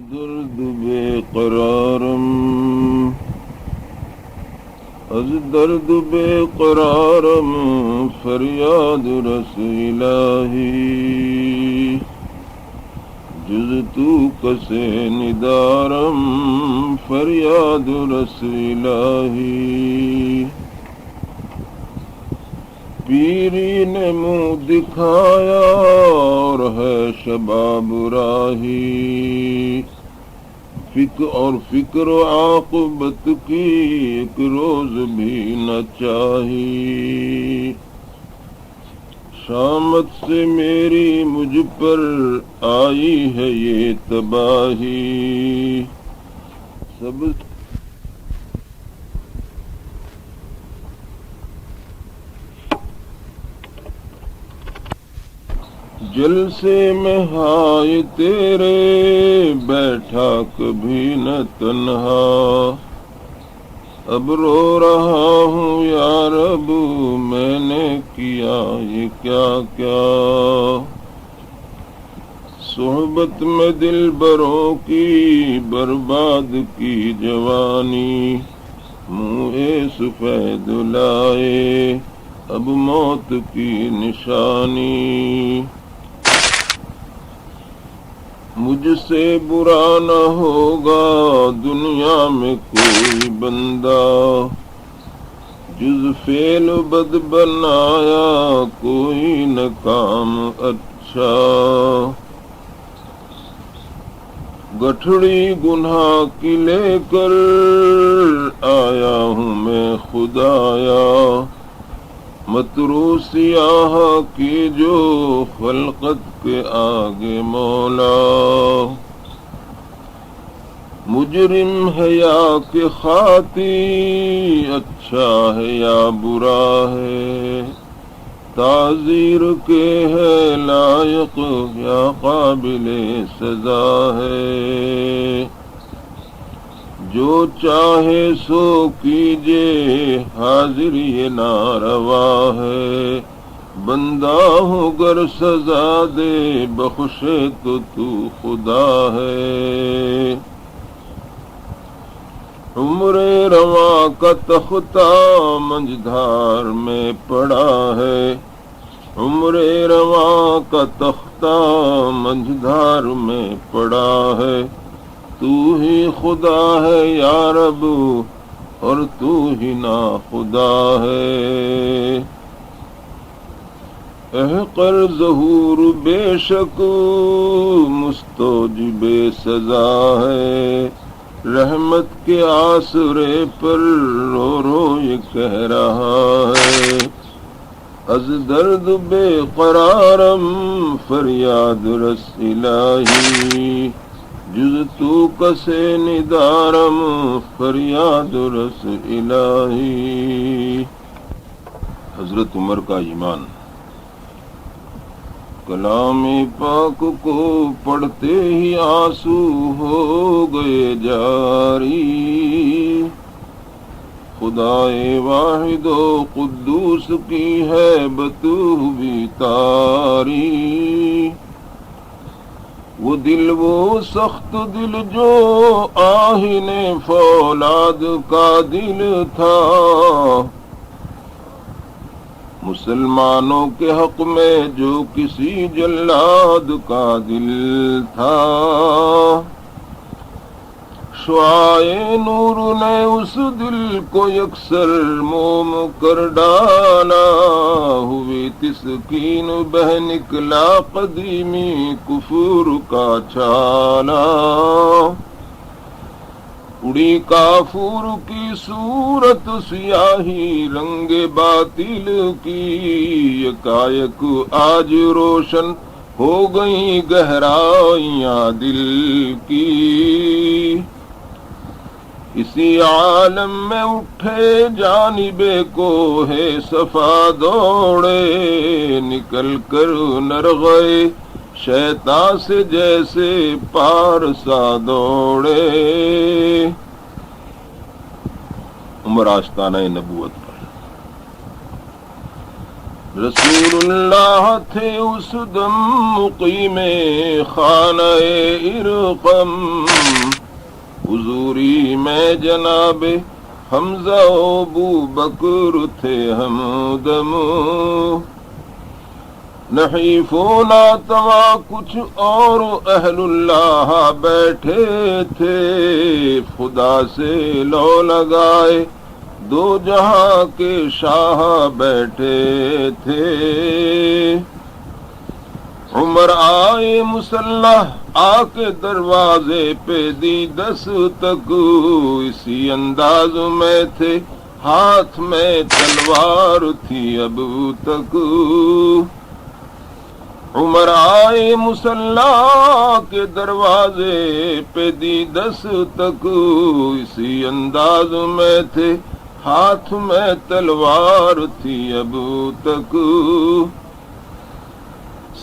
درد بے قرارم از درد بے قرارم فریاد رس الہی جز تو کسے ندارم فریاد رس الہی پیری نے منہ دکھایا اور ہے شباب راہی فکر و عاقبت کی ایک روز بھی نہ چاہی شامت سے میری مجھ پر آئی ہے یہ تباہی سب جلسے میں ہائے تیرے بیٹھا کبھی نہ تنہا اب رو رہا ہوں یا رب میں نے کیا یہ کیا کیا صحبت میں دلبروں کی برباد کی جوانی منہ سفید لائے اب موت کی نشانی مجھ سے برا نہ ہوگا دنیا میں کوئی بندہ جز فعل و بد بنایا کوئی نہ کام اچھا گٹھڑی گناہ کی لے کر آیا ہوں میں خدایا مترو سیاہ کی جو خلقت کے آگے مولا مجرم ہے یا کہ خاطی اچھا ہے یا برا ہے تعزیر کے ہے لائق یا قابل سزا ہے جو چاہے سو کیجے حاضر یہ ناروا ہے بندہ ہوں گر سزا دے بخشے تو خدا ہے عمر رواں کا تختہ منجھدار میں پڑا ہے عمر رواں کا تختہ منجھدار میں پڑا ہے تو ہی خدا ہے یا رب اور تو ہی نا خدا ہے احقر ظہور بے شک مستوجب سزا ہے رحمت کے آسرے پر رو رو یہ کہہ رہا ہے از درد بے قرارم فریاد رس الہی جز تو کسے ندارم فریاد رس الہی حضرت عمر کا ایمان کلام پاک کو پڑھتے ہی آنسو ہو گئے جاری خدائے واحد و قدوس کی ہے بھی تاری وہ دل وہ سخت دل جو آہن فولاد کا دل تھا مسلمانوں کے حق میں جو کسی جلاد کا دل تھا شعاعِ نور نے اس دل کو یکسر موم کر ڈالا ہوئی تسکین بہ نکلا قدیمی کفر کا چھالا اڑی کافور کی صورت سیاہی رنگ باطل کی یکایک آج روشن ہو گئی گہرائیاں دل کی اسی عالم میں اٹھے جانب کو ہے صفا دوڑے نکل کر نر گئے شیطان سے جیسے پارسا دوڑے عمر آستانہ نبوت پر رسول اللہ تھے اس دم مقیم خانہ ارقم، حضوری میں جناب حمزہ و ابو بکر تھے ہمدم، نحیف و ناتوا کچھ اور اہل اللہ بیٹھے تھے، خدا سے لو لگائے دو جہاں کے شاہ بیٹھے تھے، عمر آئے مسلح آ کے دروازے پہ دی دستک، اسی انداز میں تھے ہاتھ میں تلوار تھی اب تک، عمر آئے مسلح کے دروازے پہ دی دستک، اسی انداز میں تھے ہاتھ میں تلوار تھی اب تک،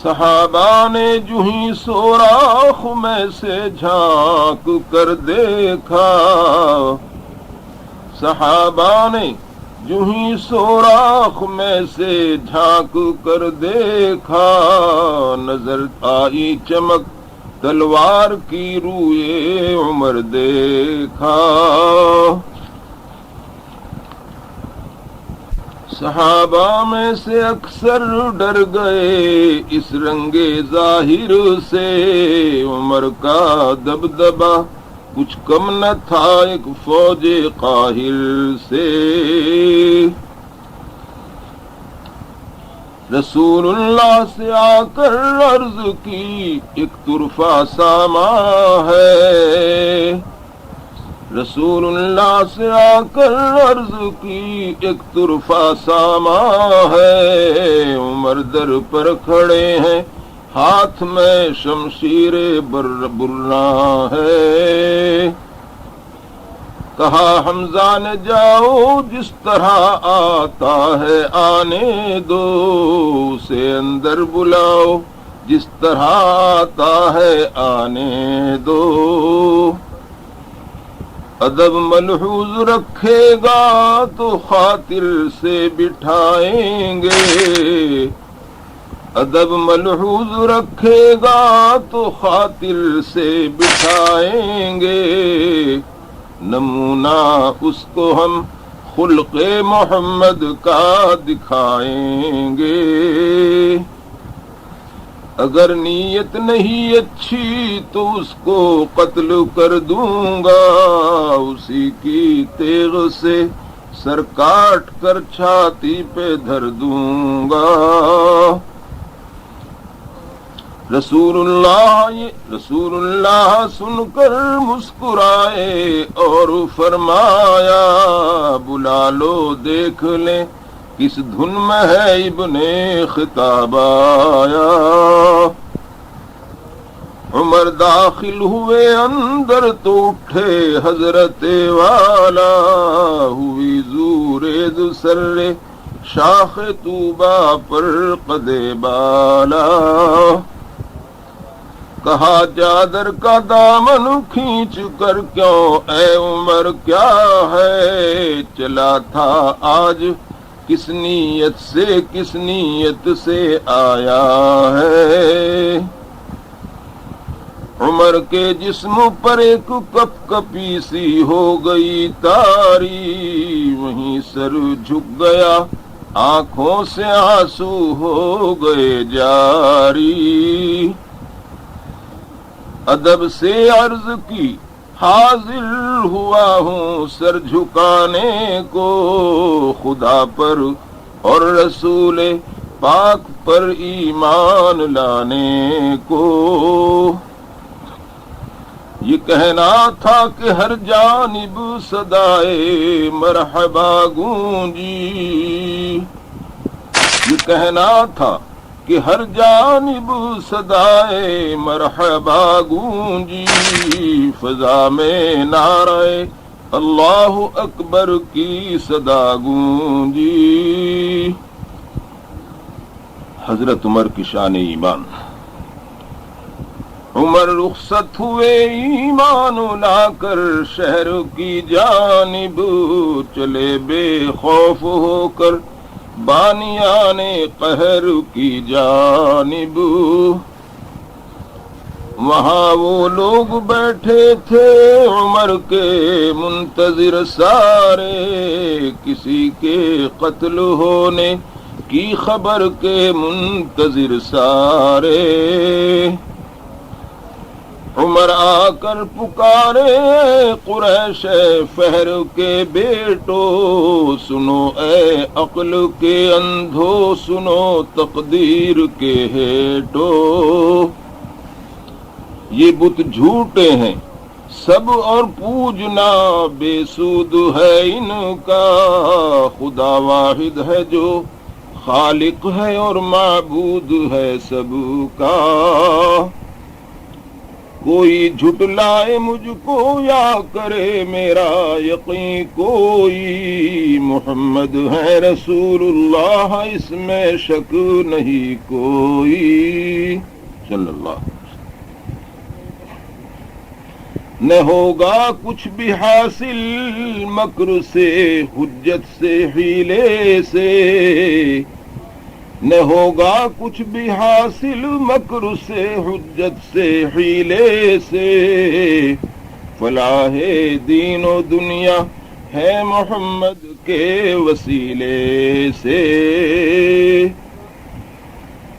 صحابہ نے جو ہی سوراخ میں سے جھانک کر دیکھا، صحابہ نے جو ہی سوراخ میں سے جھانک کر دیکھا، نظر آئی چمک تلوار کی روئے عمر دیکھا، صحابہ میں سے اکثر ڈر گئے اس رنگ ظاہر سے، عمر کا دبدبہ کچھ کم نہ تھا ایک فوج قاہر سے، رسول اللہ سے آ کر عرض کی ایک طرفہ ساما ہے، رسول اللہ سے آ کر عرض کی ایک طرفہ ساما ہے، عمر در پر کھڑے ہیں ہاتھ میں شمشیر برنا ہے، کہا حمزہ نے جاؤ جس طرح آتا ہے آنے دو، اسے اندر بلاؤ جس طرح آتا ہے آنے دو، ادب ملحوظ رکھے گا تو خاطر سے بٹھائیں گے، ادب ملحوظ رکھے گا تو خاطر سے بٹھائیں گے، نمونہ اس کو ہم خلق محمد کا دکھائیں گے، اگر نیت نہیں اچھی تو اس کو قتل کر دوں گا، اسی کی تیغ سے سر کاٹ کر چھاتی پہ دھر دوں گا، رسول اللہ سن کر مسکرائے اور فرمایا بلا لو دیکھ لیں کس دھن میں ہے ابن خطاب آیا، عمر داخل ہوئے اندر تو اٹھے حضرت والا، ہوئی زور سر شاخ طوبا پر قدے بالا، کہا چادر کا دامن کھینچ کر کیوں اے عمر کیا ہے، چلا تھا آج کس نیت سے آیا ہے، عمر کے جسم پر ایک کپ کپی سی ہو گئی تاری، وہیں سر جھک گیا آنکھوں سے آنسو ہو گئے جاری، ادب سے عرض کی حاضر ہوا ہوں سر جھکانے کو، خدا پر اور رسول پاک پر ایمان لانے کو، یہ کہنا تھا کہ ہر جانب صدائے مرحبا گونجی، یہ کہنا تھا کہ ہر جانب صدائے مرحبا گونجی، فضا میں نعرہ اللہ اکبر کی صدا گونجی، حضرت عمر کی شان ایمان، عمر رخصت ہوئے ایمان لا کر شہر کی جانب، چلے بے خوف ہو کر بانیان قہر کی جانب، وہاں وہ لوگ بیٹھے تھے عمر کے منتظر سارے، کسی کے قتل ہونے کی خبر کے منتظر سارے۔ عمر آ کر پکارے قریش فہر کے بیٹو، سنو اے عقل کے اندھو، سنو تقدیر کے ہیٹو۔ یہ بت جھوٹے ہیں سب اور پوجنا بے سود ہے ان کا، خدا واحد ہے جو خالق ہے اور معبود ہے سب کا۔ کوئی جھٹلائے مجھ کو یا کرے میرا یقین، کوئی محمد ہے رسول اللہ اس میں شک نہیں کوئی، صلی اللہ۔ نہ ہوگا کچھ بھی حاصل مکر سے، حجت سے، حیلے سے، نہ ہوگا کچھ بھی حاصل مکر سے، حجت سے، حیلے سے۔ فلاح دین و دنیا ہے محمد کے وسیلے سے،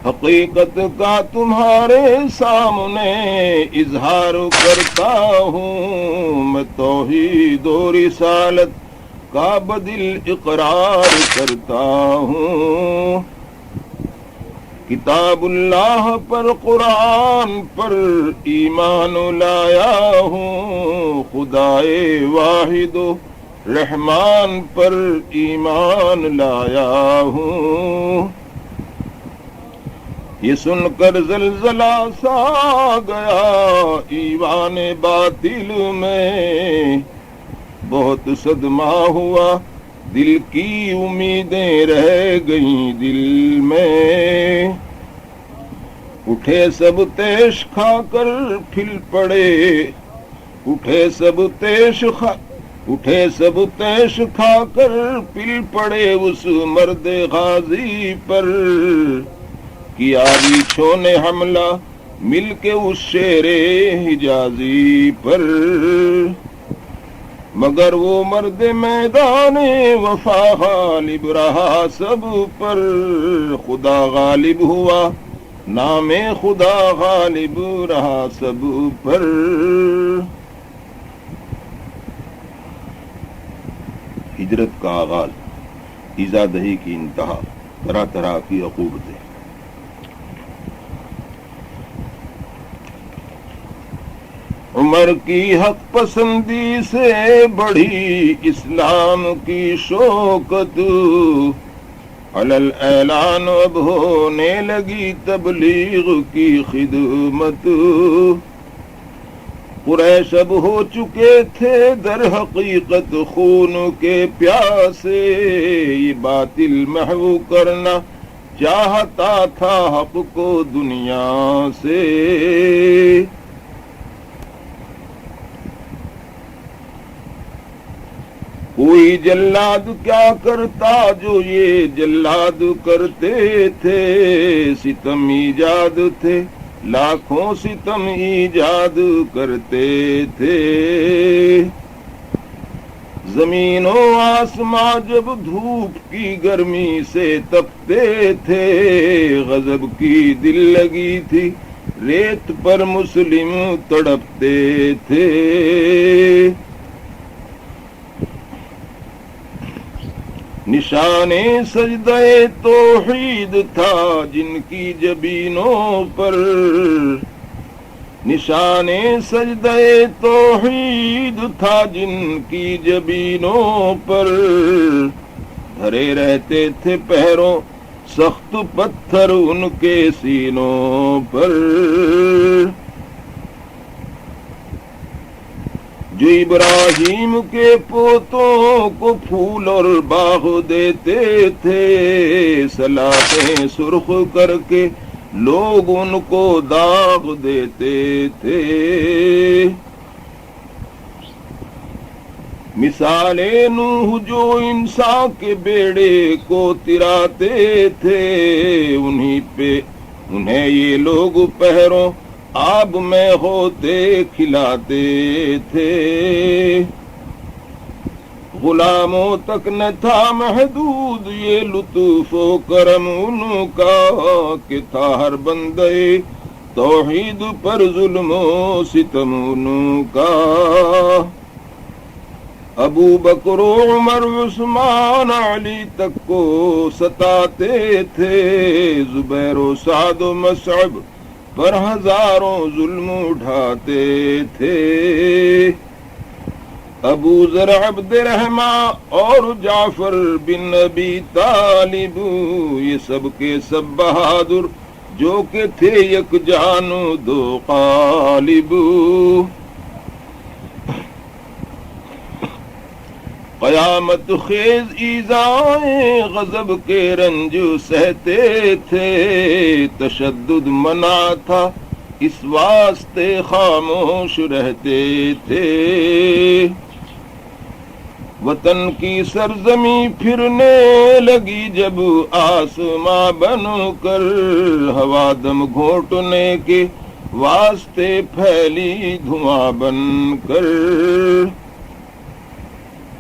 حقیقت کا تمہارے سامنے اظہار کرتا ہوں، میں توحید و رسالت کا بدل اقرار کرتا ہوں۔ کتاب اللہ پر، قرآن پر ایمان لایا ہوں، خدائے واحد و رحمان پر ایمان لایا ہوں۔ یہ سن کر زلزلہ سا گیا ایوان باطل میں، بہت صدمہ ہوا دل کی امیدیں رہ گئیں دل میں۔ اٹھے سب تیش کھا کر پھل پڑے، اٹھے سب تیش کھا کر پل پڑے اس مرد غازی پر، کیا ریچھوں نے حملہ مل کے اس شیر حجازی پر۔ مگر وہ مرد میدان وفا غالب رہا سب پر، خدا غالب ہوا نام خدا غالب رہا سب پر۔ ہجرت کا آغاز، ایذا دہی کی انتہا، طرح طرح کی عقوبتیں۔ عمر کی حق پسندی سے بڑھی اسلام کی شوکت، علی الاعلان اب ہونے لگی تبلیغ کی خدمت۔ قریش اب ہو چکے تھے در حقیقت خون کے پیاسے، یہ باطل محو کرنا چاہتا تھا حق کو دنیا سے۔ کوئی جلاد کیا کرتا جو یہ جلاد کرتے تھے، ستم ایجاد تھے لاکھوں ستم ایجاد کرتے تھے۔ زمین و آسماں جب دھوپ کی گرمی سے تپتے تھے، غضب کی دل لگی تھی ریت پر مسلم تڑپتے تھے۔ نشان سجدہ توحید تھا جن کی جبینوں پر، نشان سجدہ توحید تھا جن کی جبینوں پر، دھرے رہتے تھے پہروں سخت پتھر ان کے سینوں پر۔ جو ابراہیم کے پوتوں کو پھول اور باغ دیتے تھے، سلاطیں سرخ کر کے لوگ ان کو داغ دیتے تھے۔ مثال نوح جو انسان کے بیڑے کو تراتے تھے، انہیں یہ لوگ پہروں آب میں ہوتے کھلاتے تھے۔ غلاموں تک نہ تھا محدود یہ لطف و کرم ان کا، کہ تھا ہر بندے توحید پر ظلم و ستم ان کا۔ ابو بکر و عمر عثمان علی تک کو ستاتے تھے، زبیر و سعد و مصعب پر ہزاروں ظلم اٹھاتے تھے۔ ابو ذر عبد الرحمن اور جعفر بن ابی طالب، یہ سب کے سب بہادر جو کہ تھے یک جان دو قالب۔ قیامت خیز ایذائیں غضب کے رنج سہتے تھے، تشدد منع تھا اس واسطے خاموش رہتے تھے۔ وطن کی سرزمی پھرنے لگی جب آسماں بن کر، ہوا دم گھونٹنے کے واسطے پھیلی دھواں بن کر۔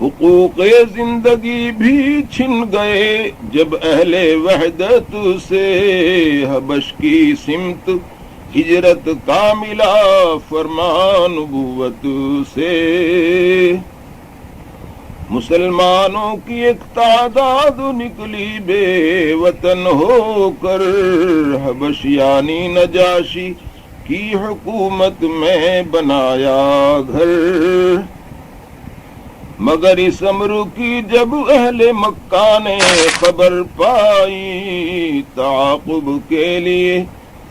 حقوق زندگی بھی چھن گئے جب اہل وحدت سے، حبش کی سمت ہجرت کا ملا فرمان نبوت سے۔ مسلمانوں کی ایک تعداد نکلی بے وطن ہو کر، حبش یعنی نجاشی کی حکومت میں بنایا گھر۔ مگر اس امر کی جب اہل مکہ نے خبر پائی، تعاقب کے لیے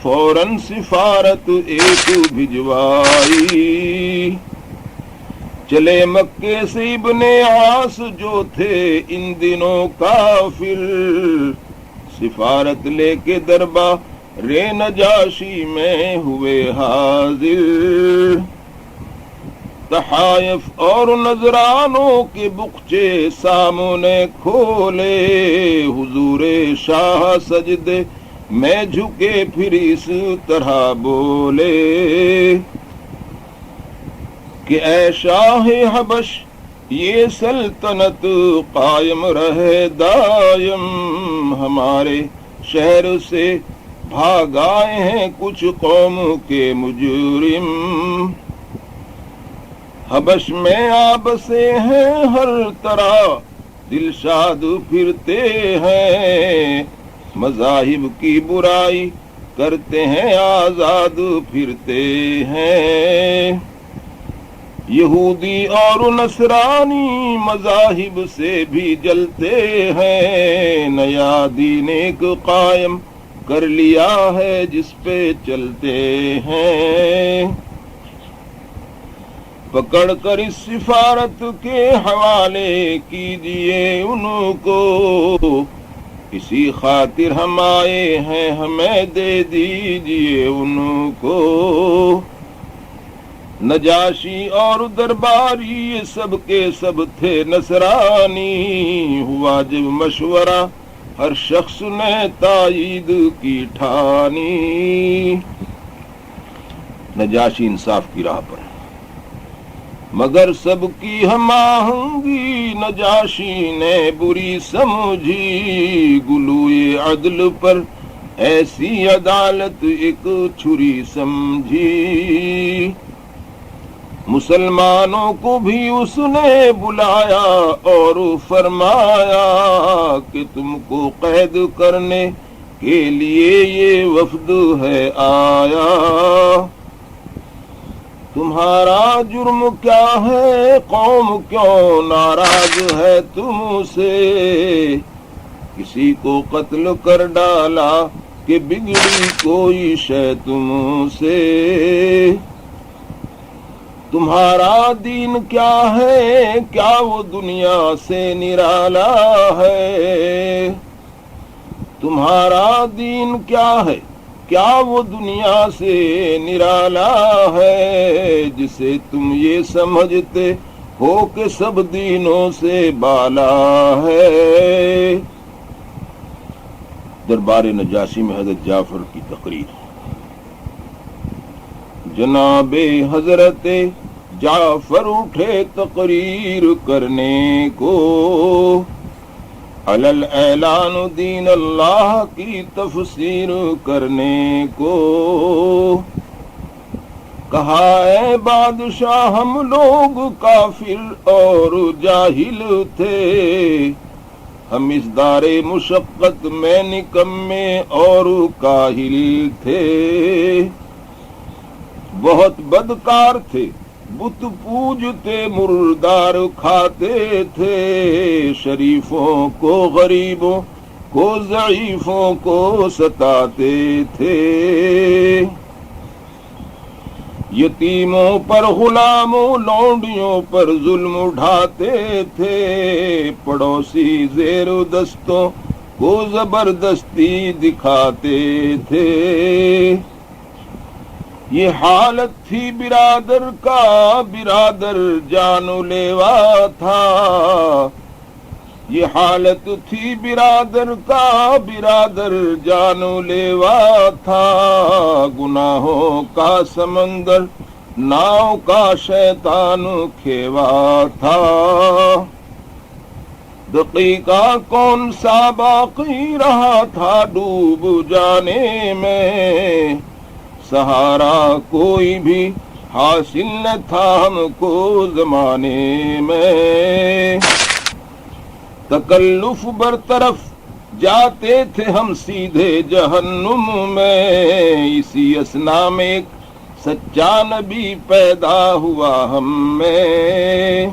فوراً سفارت ایک بھجوائی۔ چلے مکے سے ابن عاص جو تھے ان دنوں کافر، سفارت لے کے دربار نجاشی میں ہوئے حاضر۔ تحائف اور نذرانوں کے بخچے سامنے کھولے، حضور شاہ سجدے میں جھکے پھر اس طرح بولے کہ اے شاہ حبش یہ سلطنت قائم رہے دائم، ہمارے شہر سے بھاگائے ہیں کچھ قوم کے مجرم۔ حبش میں آپ سے ہیں ہر طرح دلشاد پھرتے ہیں، مذاہب کی برائی کرتے ہیں آزاد پھرتے ہیں۔ یہودی اور نصرانی مذاہب سے بھی جلتے ہیں، نیا دین ایک قائم کر لیا ہے جس پہ چلتے ہیں۔ پکڑ کر اس سفارت کے حوالے کیجئے ان کو، اسی خاطر ہم آئے ہیں ہمیں دے دیجئے ان کو۔ نجاشی اور درباری یہ سب کے سب تھے نصرانی، ہوا جب مشورہ ہر شخص نے تائید کی ٹھانی۔ نجاشی انصاف کی راہ پر، مگر سب کی ہم آہنگی نجاشی نے بری سمجھی، گلوئے عدل پر ایسی عدالت ایک چھری سمجھی۔ مسلمانوں کو بھی اس نے بلایا اور فرمایا کہ تم کو قید کرنے کے لیے یہ وفد ہے آیا۔ تمہارا جرم کیا ہے، قوم کیوں ناراض ہے تم سے، کسی کو قتل کر ڈالا کہ بگڑی کوئی شے تم سے۔ تمہارا دین کیا ہے، کیا وہ دنیا سے نرالا ہے۔ تمہارا دین کیا ہے، کیا وہ دنیا سے نرالا ہے، جسے تم یہ سمجھتے ہو کہ سب دینوں سے بالا ہے۔ دربار نجاشی میں حضرت جعفر کی تقریر۔ جناب حضرت جعفر اٹھے تقریر کرنے کو، علل اعلان دین اللہ کی تفسیر کرنے کو۔ کہا اے بادشاہ ہم لوگ کافر اور جاہل تھے، ہم اس دار مشقت میں نکمے اور کاہل تھے، بہت بدکار تھے، بت پوجتے مردار کھاتے تھے، شریفوں کو غریبوں کو ضعیفوں کو ستاتے تھے، یتیموں پر غلاموں لونڈیوں پر ظلم اٹھاتے تھے، پڑوسی زیر دستوں کو زبردستی دکھاتے تھے۔ یہ حالت تھی برادر کا، برادر جان لیوا تھا، یہ حالت تھی برادر کا، برادر جان لیوا تھا، گناہوں کا سمندر ناؤ کا شیطان کھیوا تھا، دقیقہ کون سا باقی رہا تھا ڈوب جانے میں، سہارا کوئی بھی حاصل نہ تھا ہم کو زمانے میں، تکلف برطرف جاتے تھے ہم سیدھے جہنم میں، اسی اثنا میں ایک سچا نبی پیدا ہوا ہم میں،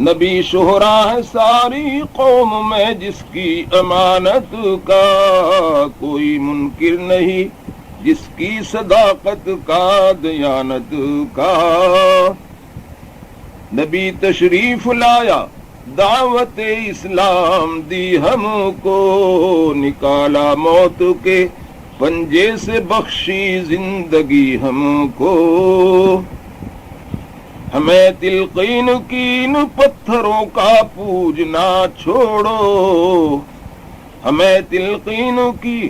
نبی شہرا ہے ساری قوم میں جس کی امانت کا کوئی منکر نہیں، جس کی صداقت کا دیانت کا، نبی تشریف لایا دعوت اسلام دی ہم کو، نکالا موت کے پنجے سے بخشی زندگی ہم کو، ہمیں تلقین کی ان پتھروں کا پوجنا چھوڑو، ہمیں تلقین کی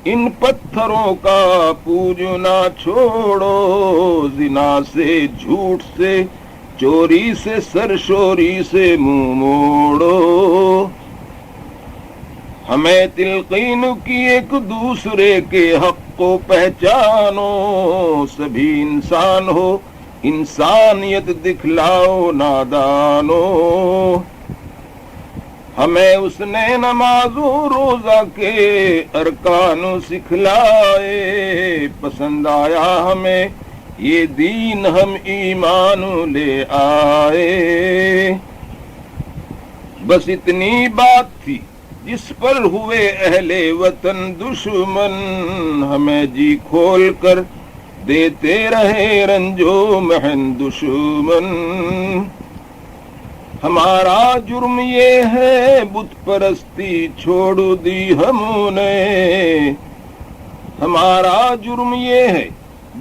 ان پتھروں کا پوجنا چھوڑو، زنا سے جھوٹ سے چوری سے سرشوری سے منہ موڑو، ہمیں تلقین کی ایک دوسرے کے حق کو پہچانو، سبھی انسان ہو انسانیت دکھلاؤ نادانو، ہمیں اس نے نماز و روزہ کے ارکان سکھلائے، پسند آیا ہمیں یہ دین ہم ایمان لے آئے، بس اتنی بات تھی جس پر ہوئے اہل وطن دشمن، ہمیں جی کھول کر دیتے رہے رنجو محن دشمن، ہمارا جرم یہ ہے بت پرستی چھوڑ دی ہم نے، ہمارا جرم یہ ہے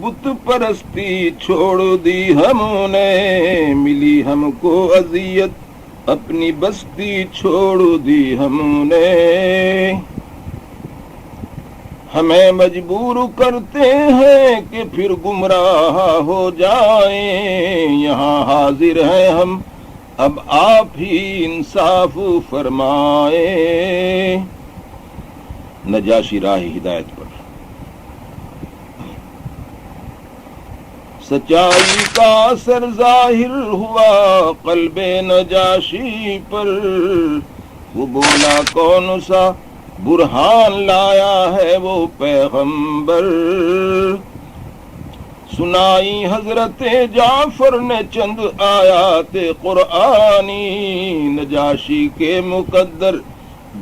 بت پرستی چھوڑ دی ہم نے، ملی ہم کو اذیت اپنی بستی چھوڑ دی ہم نے، ہمیں مجبور کرتے ہیں کہ پھر گمراہ ہو جائیں، یہاں حاضر ہیں ہم اب آپ ہی انصاف فرمائیں۔ نجاشی راہ ہدایت پر سچائی کا اثر ظاہر ہوا قلب نجاشی پر، وہ بولا کون سا برہان لایا ہے وہ پیغمبر، سنائی حضرت جعفر نے چند آیات قرآنی، نجاشی کے مقدر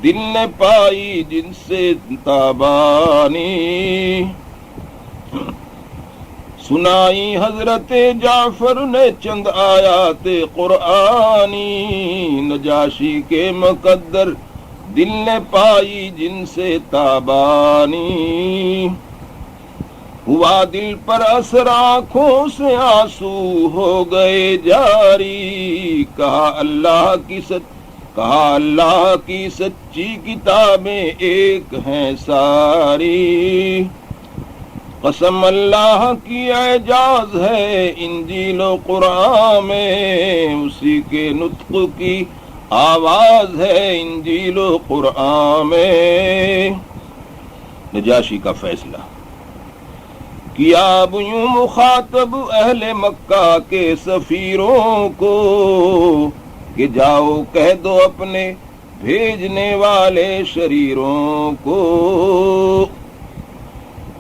دل نے پائی جن سے تابانی، سنائی حضرت جعفر نے چند آیات قرآنی، نجاشی کے مقدر دل نے پائی جن سے تابانی، ہوا دل پر اثر آنکھوں سے آنسو ہو گئے جاری، کہا اللہ کی سچی کتابیں ایک ہیں ساری، قسم اللہ کی اعجاز ہے انجیل و قرآن میں، اسی کے نطق کی آواز ہے انجیل و قرآن میں۔ نجاشی کا فیصلہ کیا اب یوں مخاطب اہل مکہ کے سفیروں کو کہ جاؤ کہہ دو اپنے بھیجنے والے شریروں کو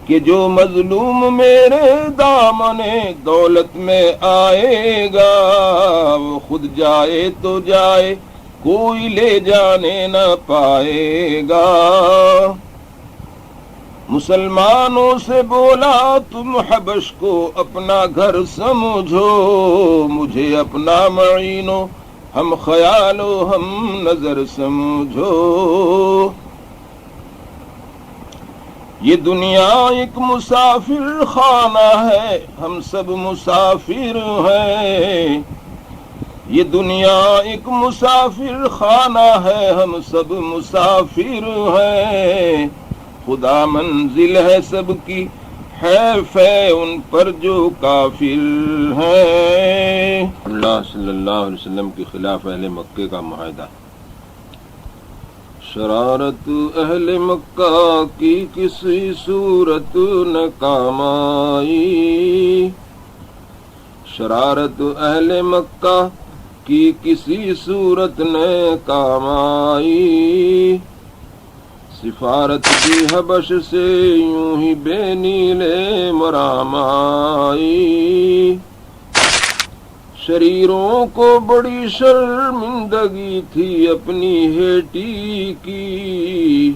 کہ جو مظلوم میرے دامن دولت میں آئے گا، وہ خود جائے تو جائے کوئی لے جانے نہ پائے گا۔ مسلمانوں سے بولا تم حبش کو اپنا گھر سمجھو، مجھے اپنا معینو ہم خیال و ہم نظر سمجھو۔ یہ دنیا ایک مسافر خانہ ہے، ہم سب مسافر ہیں، یہ دنیا ایک مسافر خانہ ہے، ہم سب مسافر ہیں، خدا منزل ہے سب کی، حیف ہے ان پر جو کافر ہیں۔ اللہ صلی اللہ علیہ وسلم کے خلاف اہل مکہ کا معاہدہ۔ شرارت اہل مکہ کی کسی صورت نہ کام آئی، شرارت اہل مکہ کی کسی صورت نے کام آئی، سفارت کی حبش سے یوں ہی بے نیلے مرام آئی، شریروں کو بڑی شرمندگی تھی اپنی ہیٹی کی،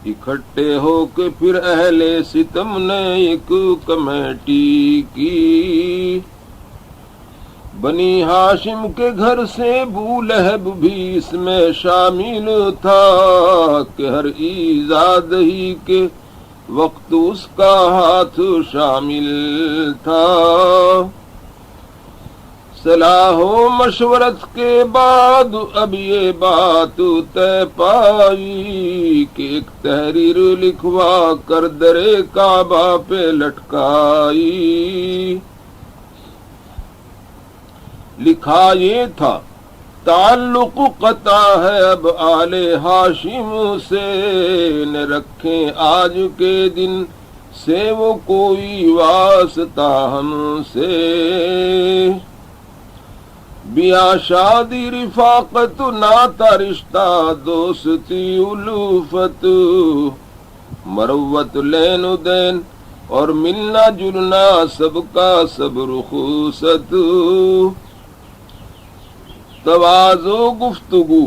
اکٹھے ہو کے پھر اہل ستم نے ایک کمیٹی کی، بنی ہاشم کے گھر سے ابو لہب بھی اس میں شامل تھا کہ ہر ایذا دہی کے وقت اس کا ہاتھ شامل تھا، صلاح و مشورت کے بعد اب یہ بات طے پائی کہ ایک تحریر لکھوا کر در کعبہ پہ لٹکائی، لکھا یہ تھا تعلق قطع ہے اب آل ہاشم سے، نہ رکھیں آج کے دن سے وہ کوئی واسطہ ہم سے، بیا شادی رفاقت ناتا رشتہ دوستی الفت، مروت لین دین اور ملنا جلنا سب کا سب رخصت، تواضع گفتگو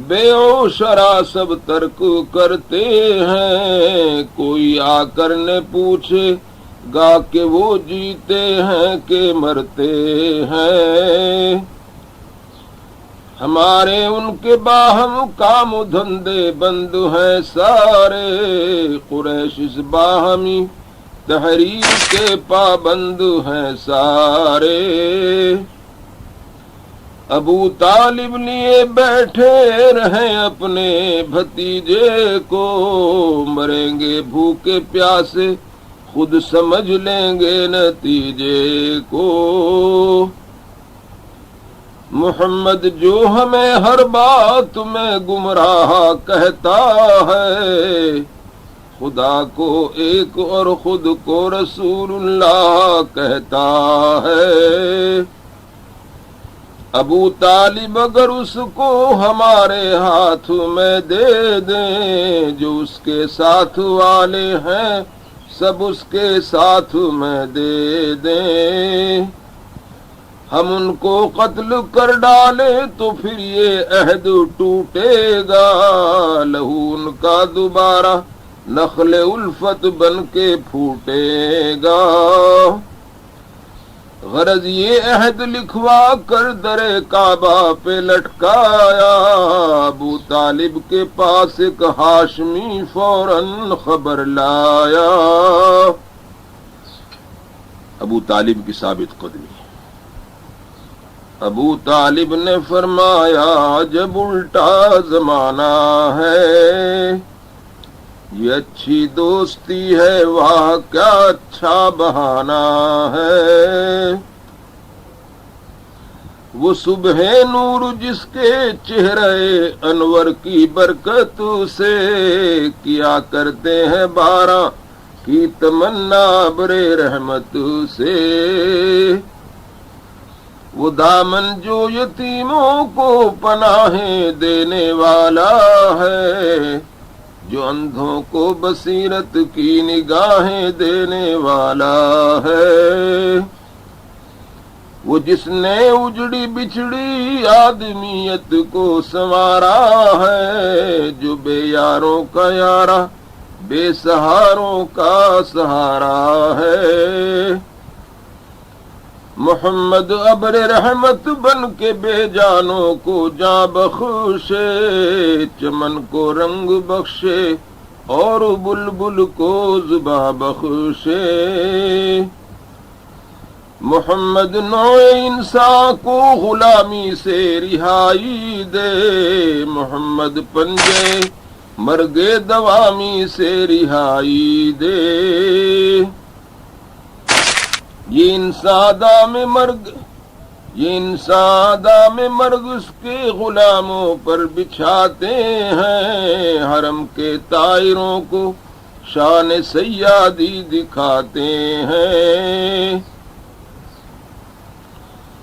بیع و شرع سب ترک کرتے ہیں، کوئی آ کر نے پوچھے گا کہ وہ جیتے ہیں کہ مرتے ہیں، ہمارے ان کے باہم کام دھندے بند ہیں سارے، قریش اس باہمی تحریر کے پابند ہیں سارے، ابو طالب لیے بیٹھے رہیں اپنے بھتیجے کو، مریں گے بھوکے پیاسے خود سمجھ لیں گے نتیجے کو، محمد جو ہمیں ہر بات میں گمراہ کہتا ہے، خدا کو ایک اور خود کو رسول اللہ کہتا ہے، ابو طالب اگر اس کو ہمارے ہاتھ میں دے دیں، جو اس کے ساتھ والے ہیں سب اس کے ساتھ میں دے دیں، ہم ان کو قتل کر ڈالیں تو پھر یہ عہد ٹوٹے گا، لہو ان کا دوبارہ نخل الفت بن کے پھوٹے گا، غرض یہ عہد لکھوا کر در کعبہ پہ لٹکایا، ابو طالب کے پاس ایک ہاشمی فوراً خبر لایا، ابو طالب کی ثابت قدمی. ابو طالب نے فرمایا جب الٹا زمانہ ہے یہ اچھی دوستی ہے واہ کیا اچھا بہانہ ہے. وہ صبح نور جس کے چہرے انور کی برکت سے کیا کرتے ہیں بارہ کی تمنا برے رحمت سے. وہ دامن جو یتیموں کو پناہیں دینے والا ہے جو اندھوں کو بصیرت کی نگاہیں دینے والا ہے. وہ جس نے اجڑی بچھڑی آدمیت کو سنوارا ہے جو بے یاروں کا یارا بے سہاروں کا سہارا ہے. محمد ابر رحمت بن کے بے جانوں کو جاں بخشے چمن کو رنگ بخشے اور بلبل کو زباں بخشے. محمد نوع انسان کو غلامی سے رہائی دے محمد پنجے مرگے دوامی سے رہائی دے. یہ انسان دام مرگ اس کے غلاموں پر بچھاتے ہیں حرم کے طائروں کو شان سیادی دکھاتے ہیں.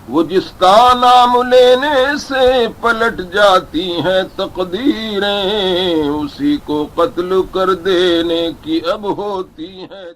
وہ جس کا نام لینے سے پلٹ جاتی ہیں تقدیریں اسی کو قتل کر دینے کی اب ہوتی ہیں.